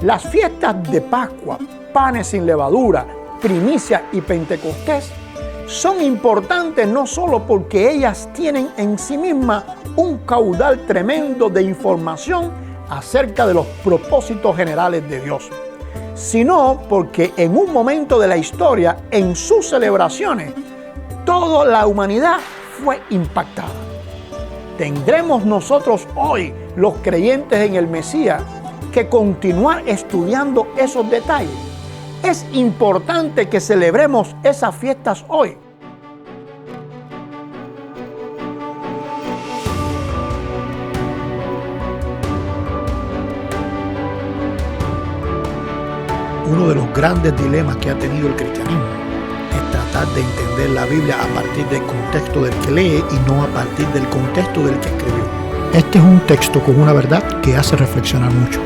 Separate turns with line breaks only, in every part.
Las fiestas de Pascua, panes sin levadura, primicia y Pentecostés son importantes no solo porque ellas tienen en sí mismas un caudal tremendo de información acerca de los propósitos generales de Dios, sino porque en un momento de la historia, en sus celebraciones, toda la humanidad fue impactada. Tendremos nosotros hoy, los creyentes en el Mesías, que continuar estudiando esos detalles. Es importante que celebremos esas fiestas hoy.
Uno de los grandes dilemas que ha tenido el cristianismo es tratar de entender la Biblia a partir del contexto del que lee y no a partir del contexto del que escribió. Este es un texto con una verdad que hace reflexionar mucho.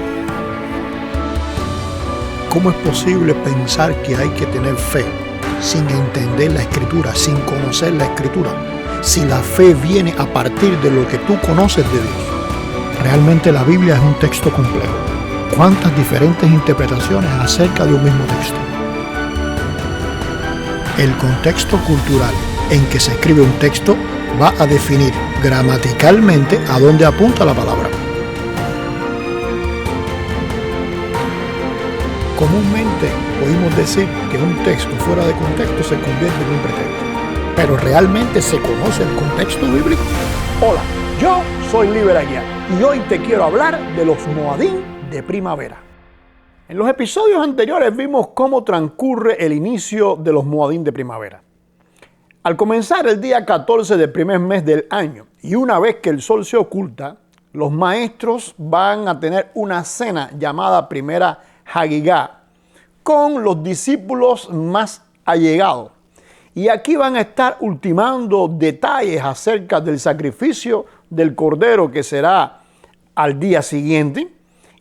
¿Cómo es posible pensar que hay que tener fe sin entender la Escritura, sin conocer la Escritura, si la fe viene a partir de lo que tú conoces de Dios? Realmente la Biblia es un texto complejo. ¿Cuántas diferentes interpretaciones acerca de un mismo texto? El contexto cultural en que se escribe un texto va a definir gramaticalmente a dónde apunta la palabra. Comúnmente oímos decir que un texto fuera de contexto se convierte en un pretexto, pero ¿realmente se conoce el contexto bíblico?
Hola, yo soy Liber Aguiar y hoy te quiero hablar de los Moadín de primavera. En los episodios anteriores vimos cómo transcurre el inicio de los Moadín de primavera. Al comenzar el día 14 del primer mes del año y una vez que el sol se oculta, los maestros van a tener una cena llamada primera Hagigá con los discípulos más allegados. Y aquí van a estar ultimando detalles acerca del sacrificio del cordero que será al día siguiente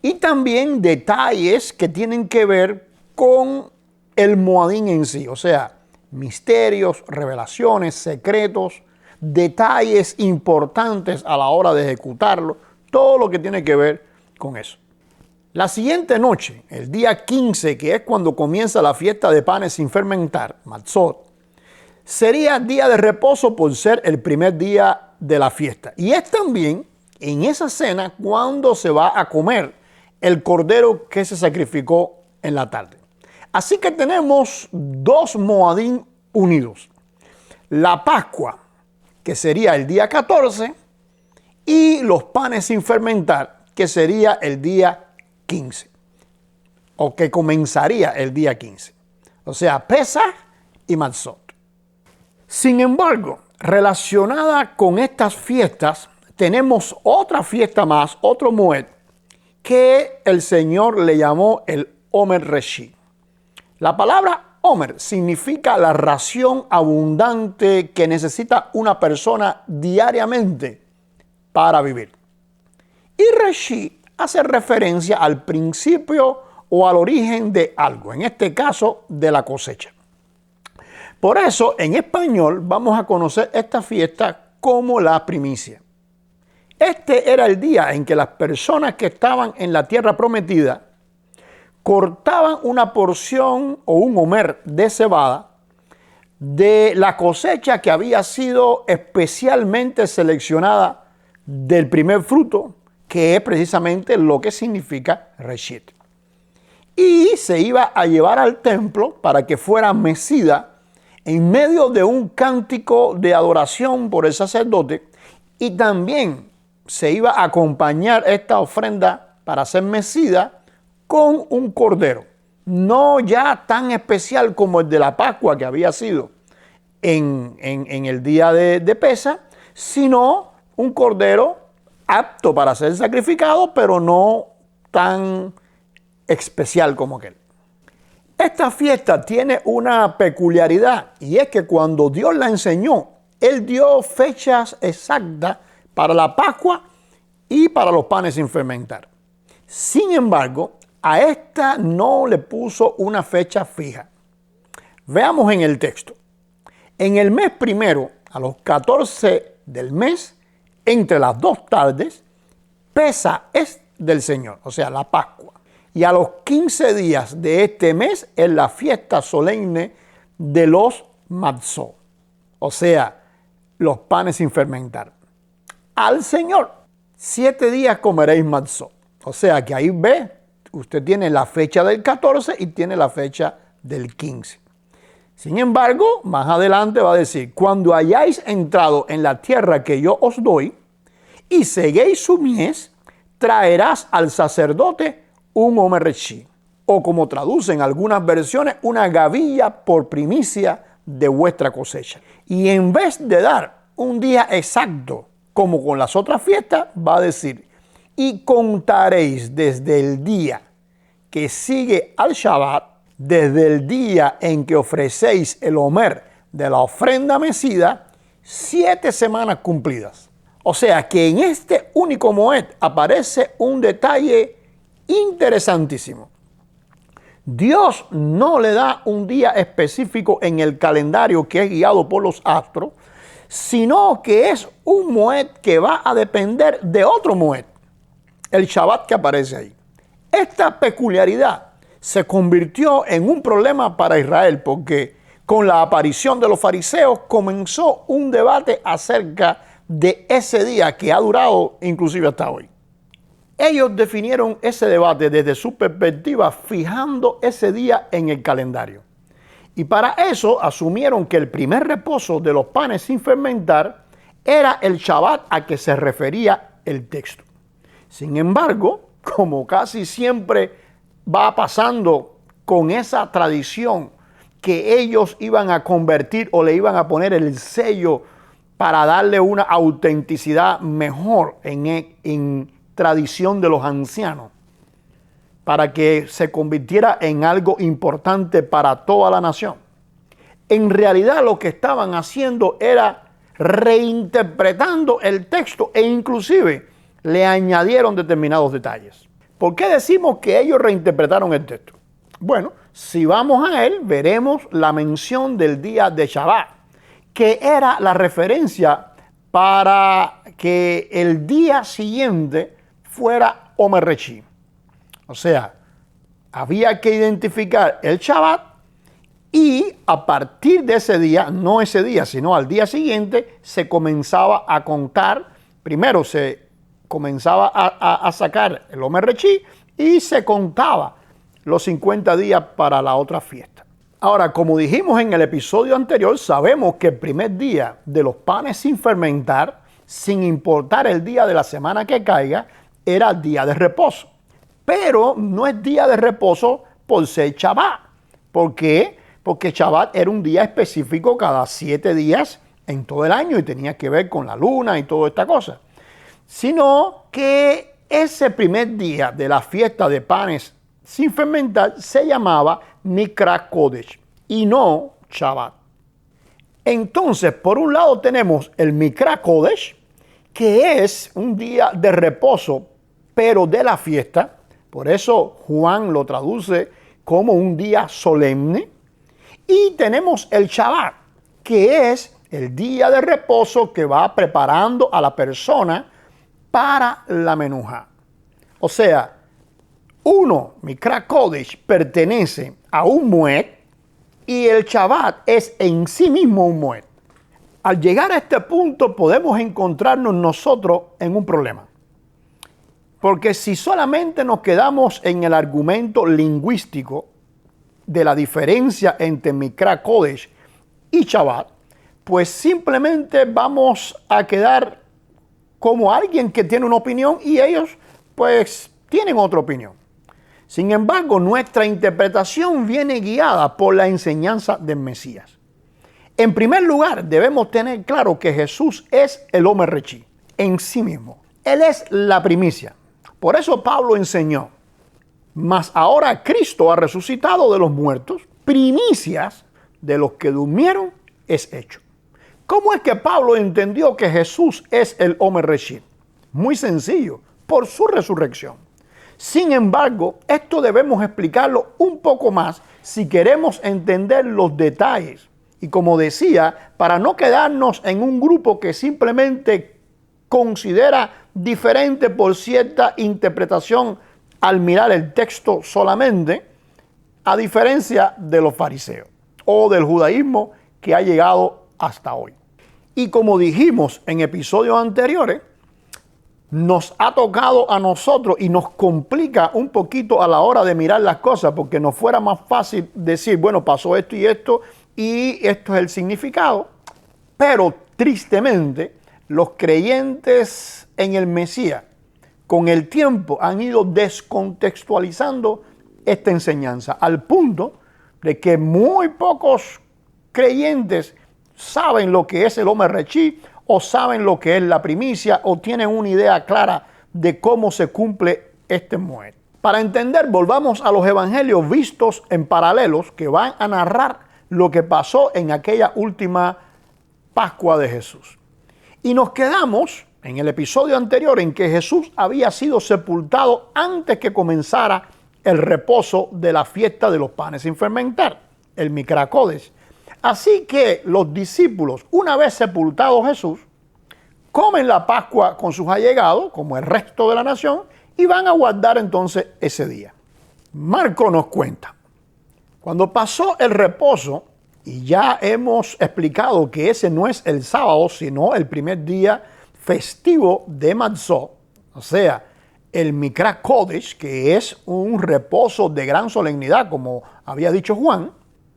y también detalles que tienen que ver con el Moadín en sí, o sea, misterios, revelaciones, secretos, detalles importantes a la hora de ejecutarlo, todo lo que tiene que ver con eso. La siguiente noche, el día 15, que es cuando comienza la fiesta de panes sin fermentar, Matzot, sería día de reposo por ser el primer día de la fiesta. Y es también en esa cena cuando se va a comer el cordero que se sacrificó en la tarde. Así que tenemos dos Moadín unidos. La Pascua, que sería el día 14, y los panes sin fermentar, que sería el día 15, o que comenzaría el día 15. O sea, Pesaj y Matzot. Sin embargo, relacionada con estas fiestas, tenemos otra fiesta más, otro Moed, que el Señor le llamó el Omer Reshi. La palabra Omer significa la ración abundante que necesita una persona diariamente para vivir. Y Reshi hace referencia al principio o al origen de algo, en este caso de la cosecha. Por eso, en español vamos a conocer esta fiesta como la primicia. Este era el día en que las personas que estaban en la tierra prometida cortaban una porción o un homer de cebada de la cosecha que había sido especialmente seleccionada del primer fruto, que es precisamente lo que significa Reshit. Y se iba a llevar al templo para que fuera mecida en medio de un cántico de adoración por el sacerdote, y también se iba a acompañar esta ofrenda para ser mecida con un cordero, no ya tan especial como el de la Pascua que había sido en el día de Pesaj, sino un cordero apto para ser sacrificado, pero no tan especial como aquel. Esta fiesta tiene una peculiaridad, y es que cuando Dios la enseñó, Él dio fechas exactas para la Pascua y para los panes sin fermentar. Sin embargo, a esta no le puso una fecha fija. Veamos en el texto. En el mes primero, a los 14 del mes, entre las 2 tardes, Pesaj es del Señor, o sea, la Pascua. Y a los 15 días de este mes es la fiesta solemne de los matzot, o sea, los panes sin fermentar. Al Señor, 7 días comeréis matzot. O sea que ahí ve, usted tiene la fecha del 14 y tiene la fecha del 15. Sin embargo, más adelante va a decir, cuando hayáis entrado en la tierra que yo os doy y seguéis su mies, traerás al sacerdote un omer reshí, o como traducen algunas versiones, una gavilla por primicia de vuestra cosecha. Y en vez de dar un día exacto, como con las otras fiestas, va a decir, y contaréis desde el día que sigue al Shabbat, desde el día en que ofrecéis el omer de la ofrenda mecida, 7 semanas cumplidas. O sea que en este único moed aparece un detalle interesantísimo. Dios no le da un día específico en el calendario que es guiado por los astros, sino que es un moed que va a depender de otro moed, el Shabbat que aparece ahí. Esta peculiaridad se convirtió en un problema para Israel porque con la aparición de los fariseos comenzó un debate acerca de ese día que ha durado inclusive hasta hoy. Ellos definieron ese debate desde su perspectiva fijando ese día en el calendario. Y para eso asumieron que el primer reposo de los panes sin fermentar era el Shabbat a que se refería el texto. Sin embargo, como casi siempre va pasando con esa tradición que ellos iban a convertir o le iban a poner el sello para darle una autenticidad mejor en tradición de los ancianos, para que se convirtiera en algo importante para toda la nación. En realidad lo que estaban haciendo era reinterpretando el texto e inclusive le añadieron determinados detalles. ¿Por qué decimos que ellos reinterpretaron el texto? Bueno, si vamos a él, veremos la mención del día de Shabbat, que era la referencia para que el día siguiente fuera omer reshí. O sea, había que identificar el Shabbat y a partir de ese día, no ese día, sino al día siguiente, se comenzaba a contar. Primero se comenzaba a sacar el omer reshí y se contaba los 50 días para la otra fiesta. Ahora, como dijimos en el episodio anterior, sabemos que el primer día de los panes sin fermentar, sin importar el día de la semana que caiga, era día de reposo. Pero no es día de reposo por ser Shabbat. ¿Por qué? Porque Shabbat era un día específico cada 7 días en todo el año y tenía que ver con la luna y toda esta cosa. Sino que ese primer día de la fiesta de panes sin fermentar se llamaba Mikra Kodesh y no Shabbat. Entonces, por un lado tenemos el Mikra Kodesh, que es un día de reposo, pero de la fiesta. Por eso Juan lo traduce como un día solemne. Y tenemos el Shabbat, que es el día de reposo que va preparando a la persona para la menujá. O sea, Mikra Kodesh pertenece a un moed y el Shabbat es en sí mismo un moed. Al llegar a este punto podemos encontrarnos nosotros en un problema. Porque si solamente nos quedamos en el argumento lingüístico de la diferencia entre Mikra Kodesh y Shabbat, pues simplemente vamos a quedar como alguien que tiene una opinión y ellos pues tienen otra opinión. Sin embargo, nuestra interpretación viene guiada por la enseñanza del Mesías. En primer lugar, debemos tener claro que Jesús es el omer reshí en sí mismo. Él es la primicia. Por eso Pablo enseñó, mas ahora Cristo ha resucitado de los muertos, primicias de los que durmieron es hecho. ¿Cómo es que Pablo entendió que Jesús es el omer reshí? Muy sencillo, por su resurrección. Sin embargo, esto debemos explicarlo un poco más si queremos entender los detalles. Y como decía, para no quedarnos en un grupo que simplemente considera diferente por cierta interpretación al mirar el texto solamente, a diferencia de los fariseos o del judaísmo que ha llegado hasta hoy. Y como dijimos en episodios anteriores, nos ha tocado a nosotros y nos complica un poquito a la hora de mirar las cosas, porque nos fuera más fácil decir, bueno, pasó esto y esto es el significado. Pero tristemente, los creyentes en el Mesías, con el tiempo han ido descontextualizando esta enseñanza, al punto de que muy pocos creyentes saben lo que es el Omer Reshit, o saben lo que es la primicia, o tienen una idea clara de cómo se cumple este Moed. Para entender, volvamos a los evangelios vistos en paralelos que van a narrar lo que pasó en aquella última Pascua de Jesús. Y nos quedamos en el episodio anterior en que Jesús había sido sepultado antes que comenzara el reposo de la fiesta de los panes sin fermentar, el Mikra Kodesh. Así que los discípulos, una vez sepultado Jesús, comen la Pascua con sus allegados, como el resto de la nación, y van a guardar entonces ese día. Marco nos cuenta, cuando pasó el reposo, y ya hemos explicado que ese no es el sábado, sino el primer día festivo de Matzot, o sea, el Mikra Kodesh, que es un reposo de gran solemnidad, como había dicho Juan,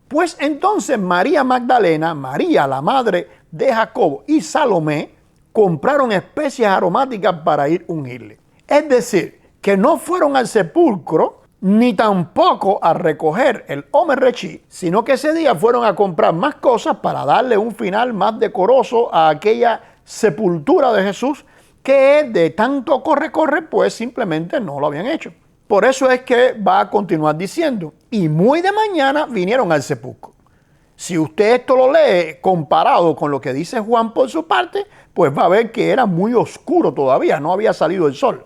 pues entonces María Magdalena, María la madre de Jacobo y Salomé compraron especias aromáticas para ir ungirle. Es decir, que no fueron al sepulcro ni tampoco a recoger el Omer Reshit, sino que ese día fueron a comprar más cosas para darle un final más decoroso a aquella sepultura de Jesús que de tanto corre, pues simplemente no lo habían hecho. Por eso es que va a continuar diciendo, y muy de mañana vinieron al sepulcro. Si usted esto lo lee comparado con lo que dice Juan por su parte, pues va a ver que era muy oscuro todavía, no había salido el sol.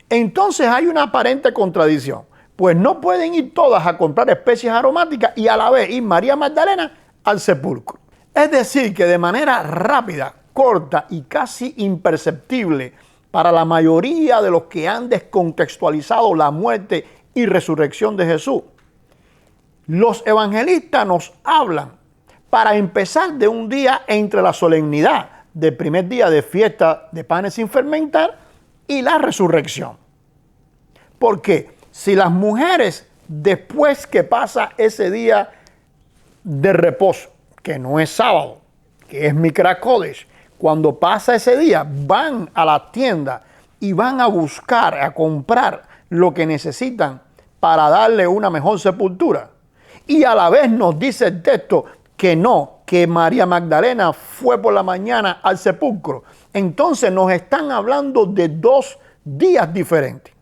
Entonces hay una aparente contradicción, pues no pueden ir todas a comprar especias aromáticas y a la vez ir María Magdalena al sepulcro. Es decir, que de manera rápida, corta y casi imperceptible para la mayoría de los que han descontextualizado la muerte y resurrección de Jesús, los evangelistas nos hablan para empezar de un día entre la solemnidad del primer día de fiesta de panes sin fermentar y la resurrección. Porque si las mujeres, después que pasa ese día de reposo, que no es sábado, que es Mikra Kodesh, cuando pasa ese día, van a la tienda y van a buscar, a comprar lo que necesitan para darle una mejor sepultura. Y a la vez nos dice el texto que no, que María Magdalena fue por la mañana al sepulcro. Entonces nos están hablando de dos días diferentes.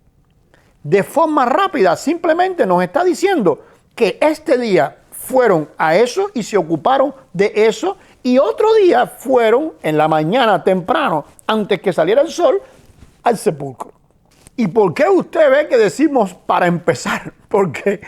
De forma rápida, simplemente nos está diciendo que este día fueron a eso y se ocuparon de eso, y otro día fueron en la mañana temprano, antes que saliera el sol, al sepulcro. ¿Y por qué usted ve que decimos para empezar? Porque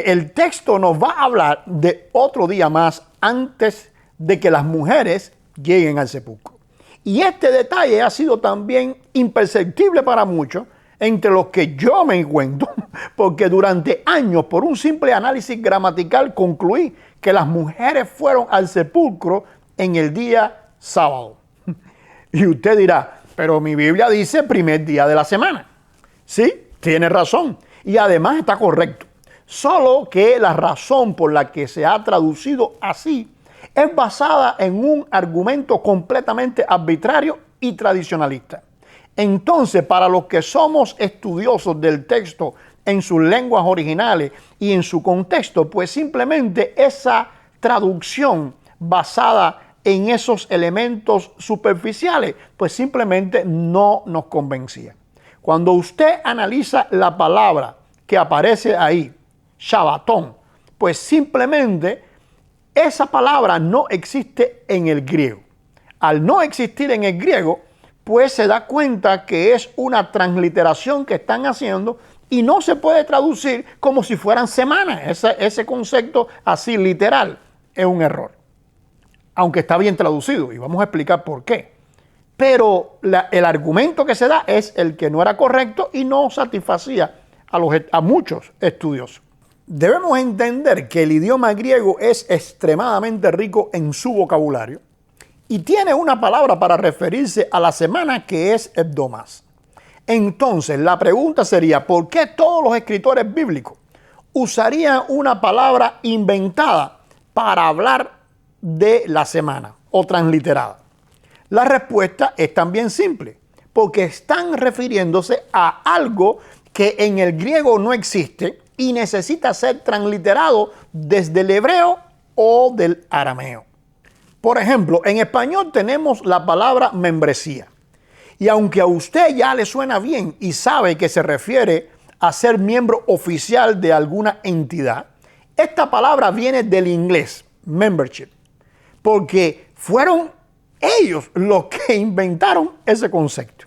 el texto nos va a hablar de otro día más antes de que las mujeres lleguen al sepulcro. Y este detalle ha sido también imperceptible para muchos, entre los que yo me encuentro, porque durante años, por un simple análisis gramatical, concluí que las mujeres fueron al sepulcro en el día sábado. Y usted dirá, pero mi Biblia dice primer día de la semana. Sí, tiene razón. Y además está correcto. Solo que la razón por la que se ha traducido así es basada en un argumento completamente arbitrario y tradicionalista. Entonces, para los que somos estudiosos del texto en sus lenguas originales y en su contexto, pues simplemente esa traducción basada en esos elementos superficiales, pues simplemente no nos convencía. Cuando usted analiza la palabra que aparece ahí, Shabbatón, pues simplemente esa palabra no existe en el griego. Al no existir en el griego, pues se da cuenta que es una transliteración que están haciendo y no se puede traducir como si fueran semanas. Ese concepto así literal es un error. Aunque está bien traducido y vamos a explicar por qué. Pero el argumento que se da es el que no era correcto y no satisfacía a muchos estudiosos. Debemos entender que el idioma griego es extremadamente rico en su vocabulario y tiene una palabra para referirse a la semana que es hebdomás. Entonces, la pregunta sería, ¿por qué todos los escritores bíblicos usarían una palabra inventada para hablar de la semana o transliterada? La respuesta es también simple, porque están refiriéndose a algo que en el griego no existe y necesita ser transliterado desde el hebreo o del arameo. Por ejemplo, en español tenemos la palabra membresía. Y aunque a usted ya le suena bien y sabe que se refiere a ser miembro oficial de alguna entidad, esta palabra viene del inglés, membership, porque fueron ellos los que inventaron ese concepto.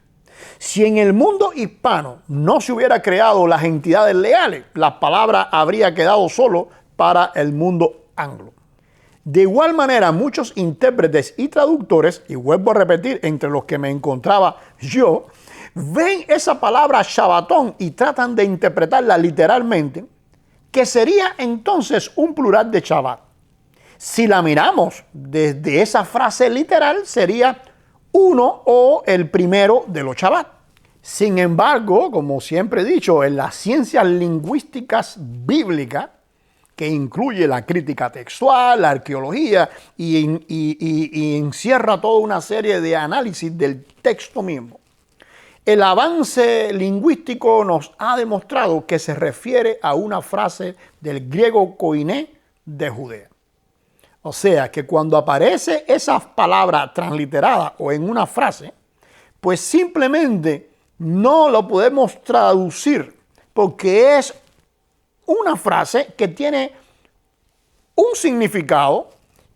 Si en el mundo hispano no se hubiera creado las entidades legales, la palabra habría quedado solo para el mundo anglo. De igual manera, muchos intérpretes y traductores, y vuelvo a repetir, entre los que me encontraba yo, ven esa palabra Shabbatón y tratan de interpretarla literalmente, que sería entonces un plural de Shabbat. Si la miramos desde esa frase literal, sería uno o el primero de los Shabbat. Sin embargo, como siempre he dicho, en las ciencias lingüísticas bíblicas, que incluye la crítica textual, la arqueología y encierra toda una serie de análisis del texto mismo, el avance lingüístico nos ha demostrado que se refiere a una frase del griego koiné de Judea. O sea que cuando aparece esa palabra transliterada o en una frase, pues simplemente no lo podemos traducir porque es una frase que tiene un significado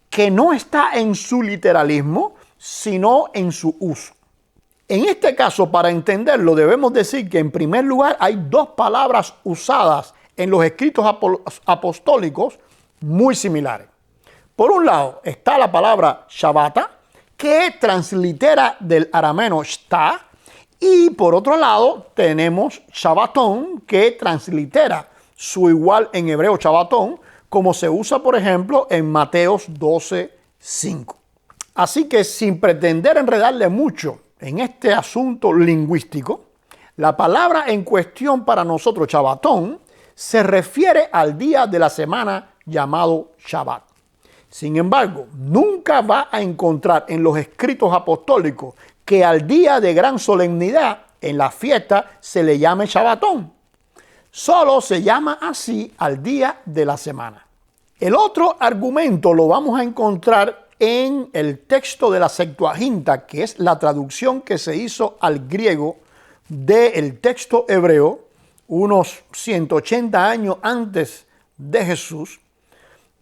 que no está en su literalismo, sino en su uso. En este caso, para entenderlo, debemos decir que en primer lugar hay dos palabras usadas en los escritos apostólicos muy similares. Por un lado está la palabra Shabbata, que translitera del arameo shta, y por otro lado tenemos Shabbatón, que translitera su igual en hebreo Shabbatón, como se usa, por ejemplo, en Mateos 12:5. Así que sin pretender enredarle mucho en este asunto lingüístico, la palabra en cuestión para nosotros, Shabbatón, se refiere al día de la semana llamado Shabbat. Sin embargo, nunca va a encontrar en los escritos apostólicos que al día de gran solemnidad en la fiesta se le llame Shabbatón. Solo se llama así al día de la semana. El otro argumento lo vamos a encontrar en el texto de la Septuaginta, que es la traducción que se hizo al griego del texto hebreo unos 180 años antes de Jesús,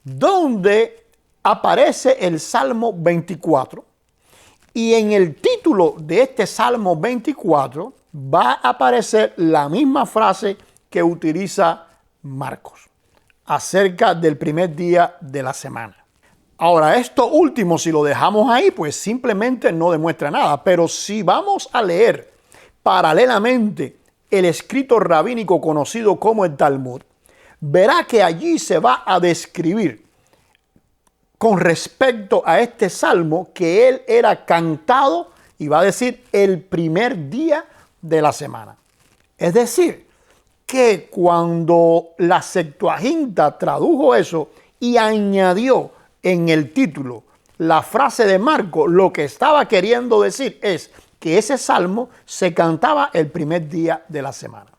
donde aparece el Salmo 24, y en el título de este Salmo 24 va a aparecer la misma frase que utiliza Marcos acerca del primer día de la semana. Ahora, esto último, si lo dejamos ahí, pues simplemente no demuestra nada, pero si vamos a leer paralelamente el escrito rabínico conocido como el Talmud, verá que allí se va a describir con respecto a este salmo que él era cantado, y va a decir el primer día de la semana. Es decir, que cuando la Septuaginta tradujo eso y añadió en el título la frase de Marcos, lo que estaba queriendo decir es que ese salmo se cantaba el primer día de la semana.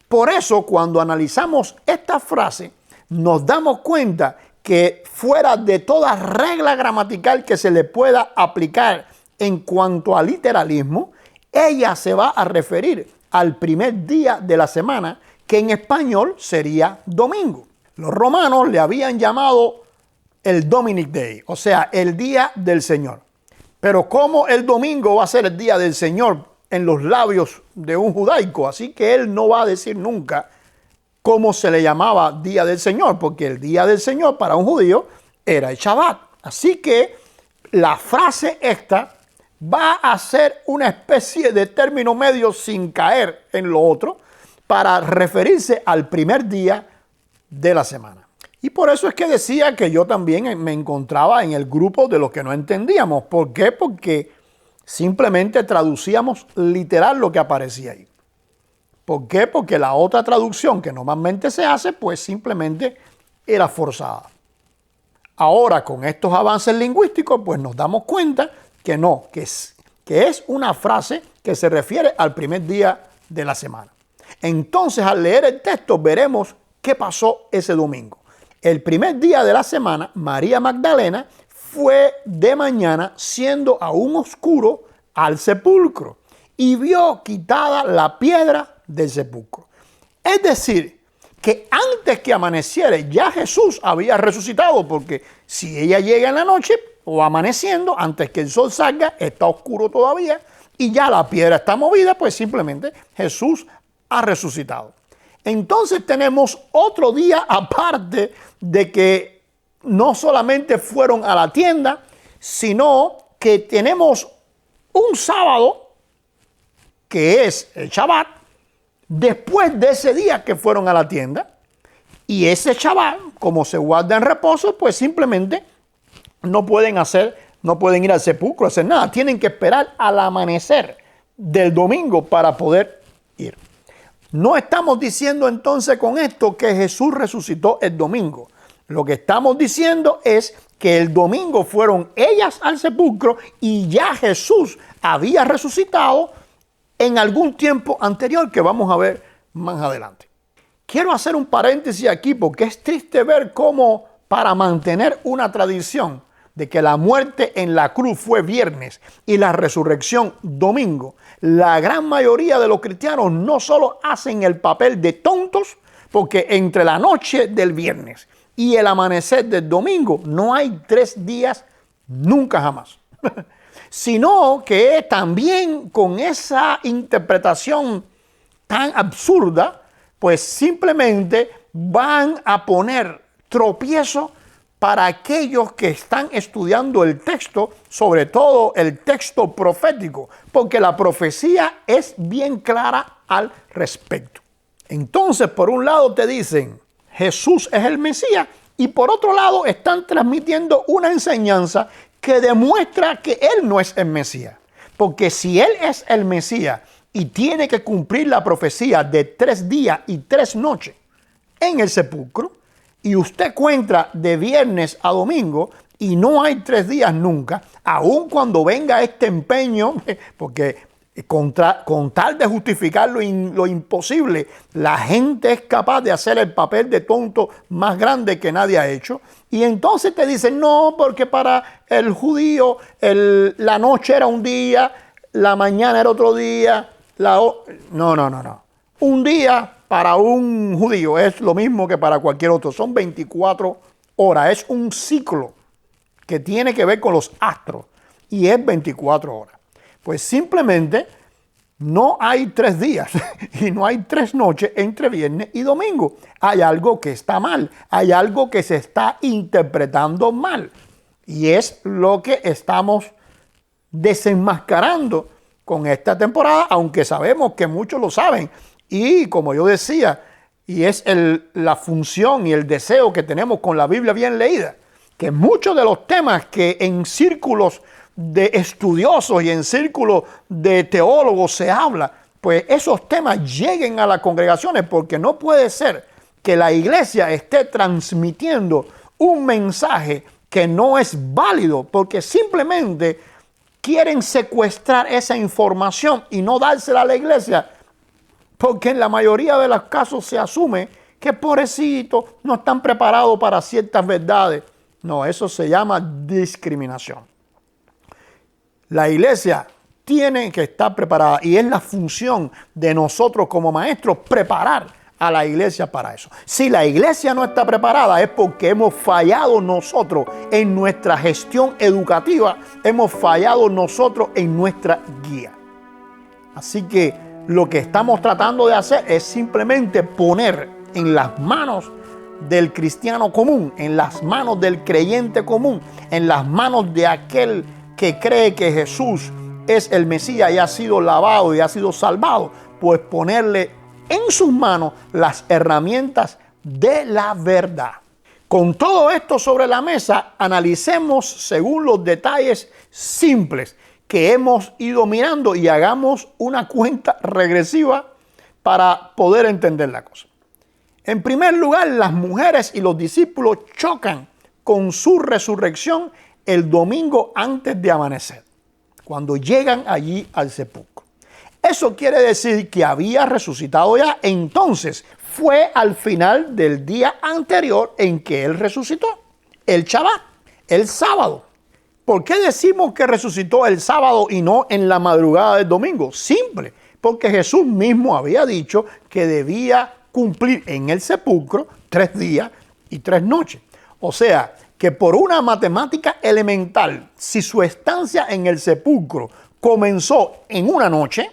Por eso, cuando analizamos esta frase, nos damos cuenta que fuera de toda regla gramatical que se le pueda aplicar en cuanto a literalismo, ella se va a referir al primer día de la semana, que en español sería domingo. Los romanos le habían llamado el Dominic Day, o sea, el día del Señor. Pero ¿cómo el domingo va a ser el día del Señor en los labios de un judaico? Así que él no va a decir nunca cómo se le llamaba día del Señor, porque el día del Señor para un judío era el Shabbat. Así que la frase esta va a ser una especie de término medio sin caer en lo otro, para referirse al primer día de la semana. Y por eso es que decía que yo también me encontraba en el grupo de los que no entendíamos. ¿Por qué? Porque simplemente traducíamos literal lo que aparecía ahí. ¿Por qué? Porque la otra traducción que normalmente se hace, pues simplemente era forzada. Ahora, con estos avances lingüísticos, pues nos damos cuenta que no, que es una frase que se refiere al primer día de la semana. Entonces, al leer el texto, veremos qué pasó ese domingo. El primer día de la semana, María Magdalena fue de mañana, siendo aún oscuro, al sepulcro y vio quitada la piedra del sepulcro. Es decir, que antes que amaneciera ya Jesús había resucitado, porque si ella llega en la noche o amaneciendo, antes que el sol salga, está oscuro todavía y ya la piedra está movida, pues simplemente Jesús ha resucitado. Entonces tenemos otro día aparte de que no solamente fueron a la tienda, sino que tenemos un sábado, que es el Shabbat, después de ese día que fueron a la tienda. Y ese Shabbat, como se guarda en reposo, pues simplemente no pueden ir al sepulcro a hacer nada. Tienen que esperar al amanecer del domingo para poder ir. No estamos diciendo entonces con esto que Jesús resucitó el domingo. Lo que estamos diciendo es que el domingo fueron ellas al sepulcro y ya Jesús había resucitado en algún tiempo anterior que vamos a ver más adelante. Quiero hacer un paréntesis aquí porque es triste ver cómo para mantener una tradición de que la muerte en la cruz fue viernes y la resurrección domingo, la gran mayoría de los cristianos no solo hacen el papel de tontos, porque entre la noche del viernes y el amanecer del domingo no hay 3 días nunca jamás, sino que también con esa interpretación tan absurda, pues simplemente van a poner tropiezo para aquellos que están estudiando el texto, sobre todo el texto profético, porque la profecía es bien clara al respecto. Entonces, por un lado te dicen, Jesús es el Mesías, y por otro lado están transmitiendo una enseñanza que demuestra que Él no es el Mesías. Porque si Él es el Mesías y tiene que cumplir la profecía de 3 días y 3 noches en el sepulcro, y usted cuenta de viernes a domingo y no hay 3 días nunca, aun cuando venga este empeño, porque con tal de justificar lo imposible, la gente es capaz de hacer el papel de tonto más grande que nadie ha hecho. Y entonces te dicen, no, porque para el judío la noche era un día, la mañana era otro día. No. Un día para un judío es lo mismo que para cualquier otro. Son 24 horas. Es un ciclo que tiene que ver con los astros y es 24 horas. Pues simplemente no hay 3 días y no hay 3 noches entre viernes y domingo. Hay algo que está mal, hay algo que se está interpretando mal. Y es lo que estamos desenmascarando con esta temporada, aunque sabemos que muchos lo saben. Y como yo decía, y es la función y el deseo que tenemos con la Biblia bien leída, que muchos de los temas que en círculos de estudiosos y en círculos de teólogos se habla, pues esos temas lleguen a las congregaciones, porque no puede ser que la iglesia esté transmitiendo un mensaje que no es válido, porque simplemente quieren secuestrar esa información y no dársela a la iglesia, porque en la mayoría de los casos se asume que pobrecitos no están preparados para ciertas verdades. No, eso se llama discriminación. La iglesia tiene que estar preparada y es la función de nosotros como maestros preparar a la iglesia para eso. Si la iglesia no está preparada es porque hemos fallado nosotros en nuestra gestión educativa, hemos fallado nosotros en nuestra guía. Así que lo que estamos tratando de hacer es simplemente poner en las manos del cristiano común, en las manos del creyente común, en las manos de aquel que cree que Jesús es el Mesías y ha sido lavado y ha sido salvado, pues ponerle en sus manos las herramientas de la verdad. Con todo esto sobre la mesa, analicemos según los detalles simples que hemos ido mirando y hagamos una cuenta regresiva para poder entender la cosa. En primer lugar, las mujeres y los discípulos chocan con su resurrección el domingo antes de amanecer, cuando llegan allí al sepulcro. Eso quiere decir que había resucitado ya. Entonces, fue al final del día anterior en que él resucitó, el Shabbat, el sábado. ¿Por qué decimos que resucitó el sábado y no en la madrugada del domingo? Simple, porque Jesús mismo había dicho que debía cumplir en el sepulcro 3 días y 3 noches. O sea, que por una matemática elemental, si su estancia en el sepulcro comenzó en una noche,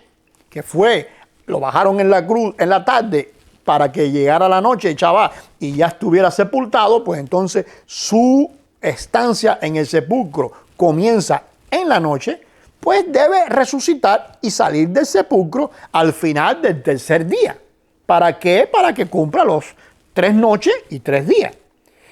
que fue, lo bajaron en la cruz en la tarde para que llegara la noche el Shabbat y ya estuviera sepultado, pues entonces su estancia en el sepulcro comienza en la noche, pues debe resucitar y salir del sepulcro al final del tercer día. ¿Para qué? Para que cumpla los 3 noches y 3 días.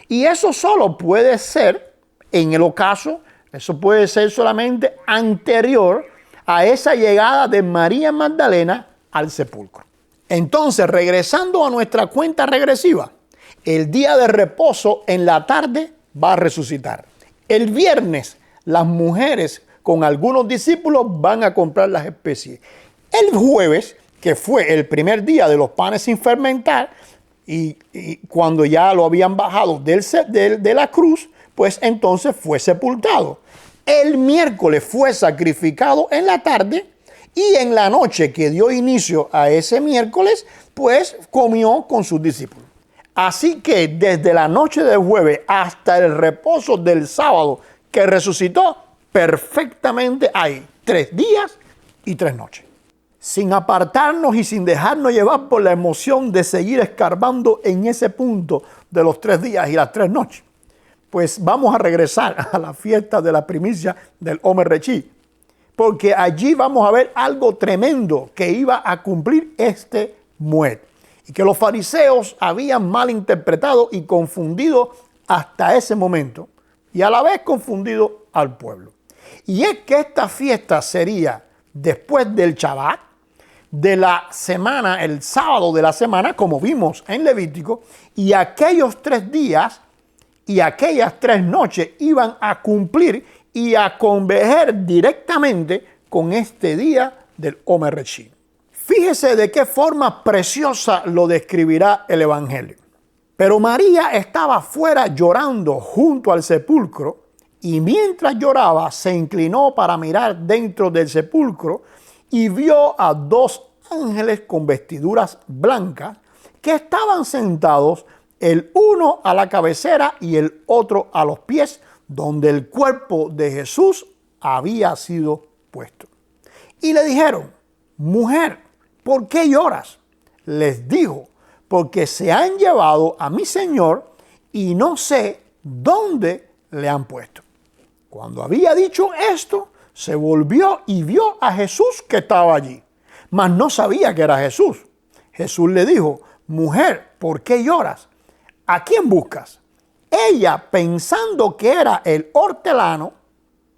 Y eso solo puede ser, en el ocaso, eso puede ser solamente anterior a esa llegada de María Magdalena al sepulcro. Entonces, regresando a nuestra cuenta regresiva, el día de reposo en la tarde va a resucitar. El viernes, las mujeres con algunos discípulos van a comprar las especies. El jueves, que fue el primer día de los panes sin fermentar, y cuando ya lo habían bajado de la cruz, pues entonces fue sepultado. El miércoles fue sacrificado en la tarde y en la noche que dio inicio a ese miércoles, pues comió con sus discípulos. Así que desde la noche del jueves hasta el reposo del sábado que resucitó, perfectamente hay 3 días y 3 noches. Sin apartarnos y sin dejarnos llevar por la emoción de seguir escarbando en ese punto de los 3 días y las 3 noches, pues vamos a regresar a la fiesta de la primicia del Omer Rechí, porque allí vamos a ver algo tremendo que iba a cumplir este Moed, y que los fariseos habían malinterpretado y confundido hasta ese momento, y a la vez confundido al pueblo. Y es que esta fiesta sería después del Shabbat, de la semana, el sábado de la semana, como vimos en Levítico, y aquellos 3 días y aquellas 3 noches iban a cumplir y a converger directamente con este día del Omer Rechí. Fíjese de qué forma preciosa lo describirá el Evangelio. Pero María estaba fuera llorando junto al sepulcro, y mientras lloraba se inclinó para mirar dentro del sepulcro y vio a 2 ángeles con vestiduras blancas que estaban sentados, el uno a la cabecera y el otro a los pies, donde el cuerpo de Jesús había sido puesto. Y le dijeron: mujer, ¿por qué lloras? Les dijo: porque se han llevado a mi Señor y no sé dónde le han puesto. Cuando había dicho esto, se volvió y vio a Jesús que estaba allí, mas no sabía que era Jesús. Jesús le dijo: mujer, ¿por qué lloras? ¿A quién buscas? Ella, pensando que era el hortelano,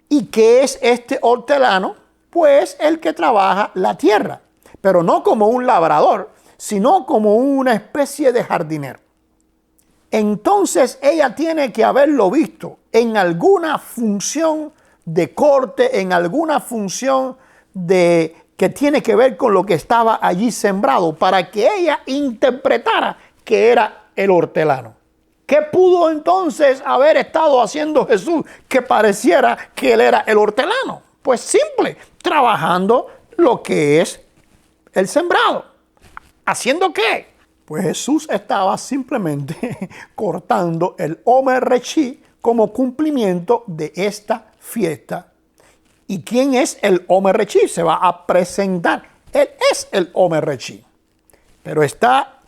¿y qué es este hortelano? Pues el que trabaja la tierra, pero no como un labrador, sino como una especie de jardinero. Entonces ella tiene que haberlo visto en alguna función de corte, en alguna función que tiene que ver con lo que estaba allí sembrado, para que ella interpretara que era el hortelano. ¿Qué pudo entonces haber estado haciendo Jesús que pareciera que él era el hortelano? Pues simple, trabajando lo que es el sembrado. ¿Haciendo qué? Pues Jesús estaba simplemente cortando el Omer Rechí como cumplimiento de esta fiesta. ¿Y quién es el Omer Rechí? Se va a presentar. Él es el Omer Rechí. Pero está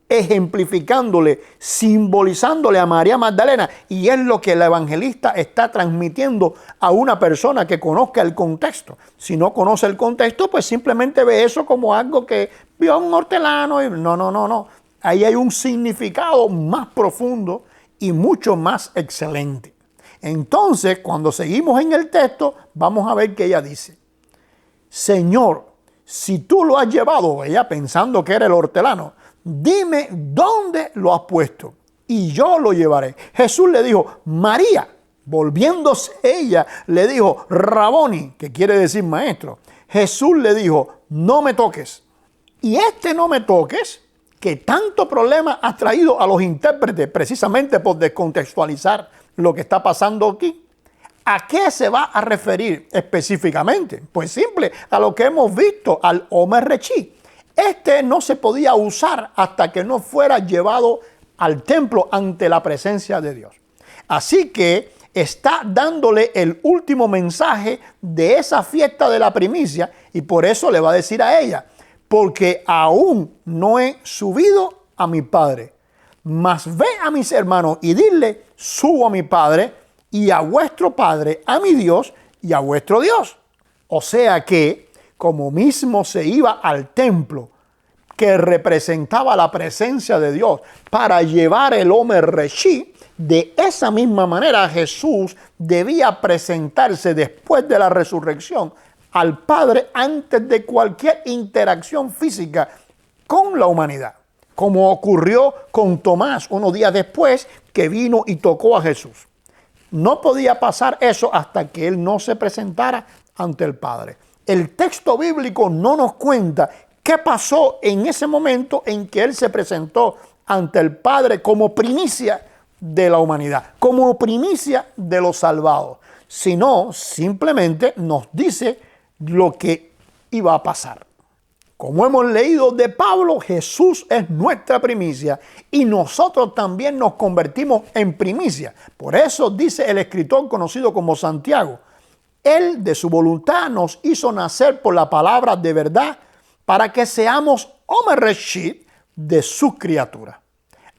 ejemplificándole, simbolizándole a María Magdalena. Y es lo que el evangelista está transmitiendo a una persona que conozca el contexto. Si no conoce el contexto, pues simplemente ve eso como algo que vio a un hortelano. Y no. Ahí hay un significado más profundo y mucho más excelente. Entonces, cuando seguimos en el texto, vamos a ver que ella dice: Señor, si tú lo has llevado, ella pensando que era el hortelano, dime dónde lo has puesto y yo lo llevaré. Jesús le dijo: María. Volviéndose ella, le dijo: Raboni, que quiere decir maestro. Jesús le dijo: no me toques. Y este no me toques, que tanto problema ha traído a los intérpretes, precisamente por descontextualizar lo que está pasando aquí. ¿A qué se va a referir específicamente? Pues simple, a lo que hemos visto, al Omer Rechí. Este no se podía usar hasta que no fuera llevado al templo ante la presencia de Dios. Así que está dándole el último mensaje de esa fiesta de la primicia, y por eso le va a decir a ella: porque aún no he subido a mi Padre, mas ve a mis hermanos y dile: subo a mi Padre y a vuestro Padre, a mi Dios y a vuestro Dios. O sea que, como mismo se iba al templo, que representaba la presencia de Dios, para llevar el Omer Rechí, de esa misma manera Jesús debía presentarse después de la resurrección al Padre antes de cualquier interacción física con la humanidad, como ocurrió con Tomás unos días después, que vino y tocó a Jesús. No podía pasar eso hasta que él no se presentara ante el Padre. El texto bíblico no nos cuenta qué pasó en ese momento en que él se presentó ante el Padre como primicia de la humanidad, como primicia de los salvados, sino simplemente nos dice lo que iba a pasar. Como hemos leído de Pablo, Jesús es nuestra primicia y nosotros también nos convertimos en primicia. Por eso dice el escritor conocido como Santiago: Él de su voluntad nos hizo nacer por la palabra de verdad, para que seamos Omer Rechí de sus criaturas.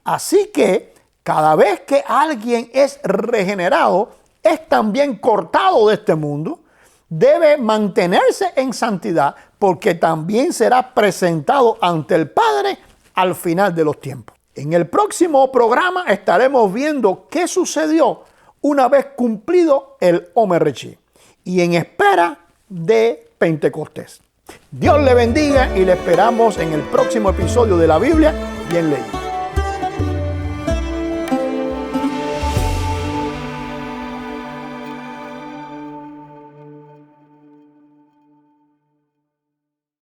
Así que cada vez que alguien es regenerado, es también cortado de este mundo, debe mantenerse en santidad, porque también será presentado ante el Padre al final de los tiempos. En el próximo programa estaremos viendo qué sucedió una vez cumplido el Omer Rechí y en espera de Pentecostés. Dios le bendiga y le esperamos en el próximo episodio de la Biblia Bien Leída.